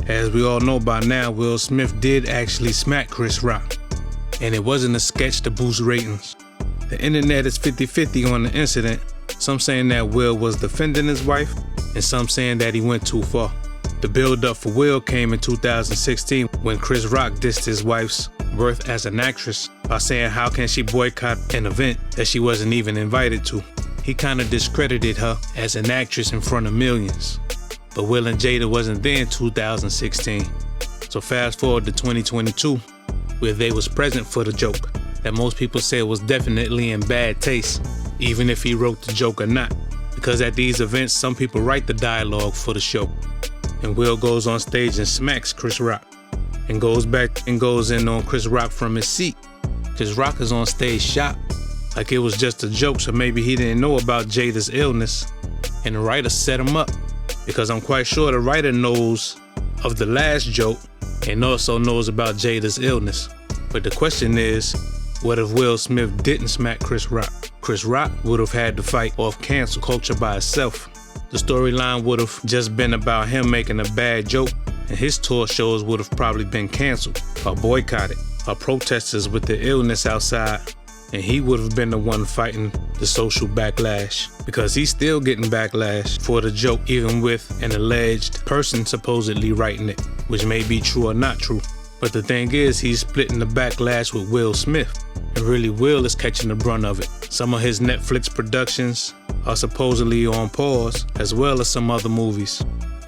As we all know by now, Will Smith did actually smack Chris Rock. And it wasn't a sketch to boost ratings. The internet is 50-50 on the incident. Some saying that Will was defending his wife, and some saying that he went too far. The build-up for Will came in 2016 when Chris Rock dissed his wife's worth as an actress by saying how can she boycott an event that she wasn't even invited to. He kind of discredited her as an actress in front of millions. But Will and Jada wasn't there in 2016. So fast forward to 2022, where they was present for the joke that most people said was definitely in bad taste, even if he wrote the joke or not. Because at these events, some people write the dialogue for the show. And Will goes on stage and smacks Chris Rock and goes back and goes in on Chris Rock from his seat. Chris Rock is on stage shocked, like it was just a joke, so maybe he didn't know about Jada's illness. And the writer set him up, because I'm quite sure the writer knows of the last joke and also knows about Jada's illness. But the question is, what if Will Smith didn't smack Chris Rock? Chris Rock would have had to fight off cancel culture by himself. The storyline would have just been about him making a bad joke, and his tour shows would have probably been canceled or boycotted or protesters with the illness outside, and he would have been the one fighting the social backlash, because he's still getting backlash for the joke, even with an alleged person supposedly writing it, which may be true or not true. But the thing is, he's splitting the backlash with Will Smith, and really Will is catching the brunt of it. Some of his Netflix productions are supposedly on pause, as well as some other movies.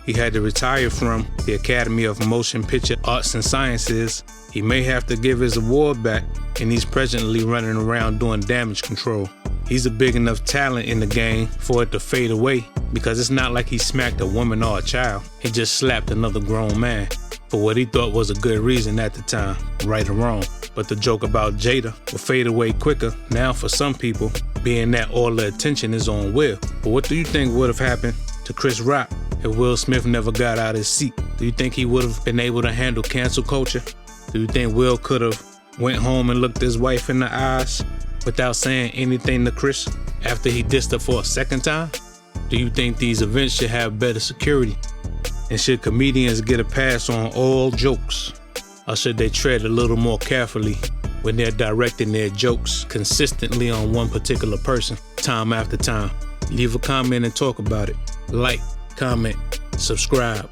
He had to retire from the Academy of Motion Picture Arts and Sciences. He may have to give his award back, and he's presently running around doing damage control. He's a big enough talent in the game for it to fade away, because it's not like he smacked a woman or a child. He just slapped another grown man for what he thought was a good reason at the time, right or wrong. But the joke about Jada will fade away quicker now for some people, being that all the attention is on Will. But what do you think would have happened to Chris Rock if Will Smith never got out of his seat? Do you think he would have been able to handle cancel culture? Do you think Will could have went home and looked his wife in the eyes without saying anything to Chris after he dissed her for a second time? Do you think these events should have better security? And should comedians get a pass on all jokes? Or should they tread a little more carefully when they're directing their jokes consistently on one particular person, time after time? Leave a comment and talk about it. Like, comment, subscribe.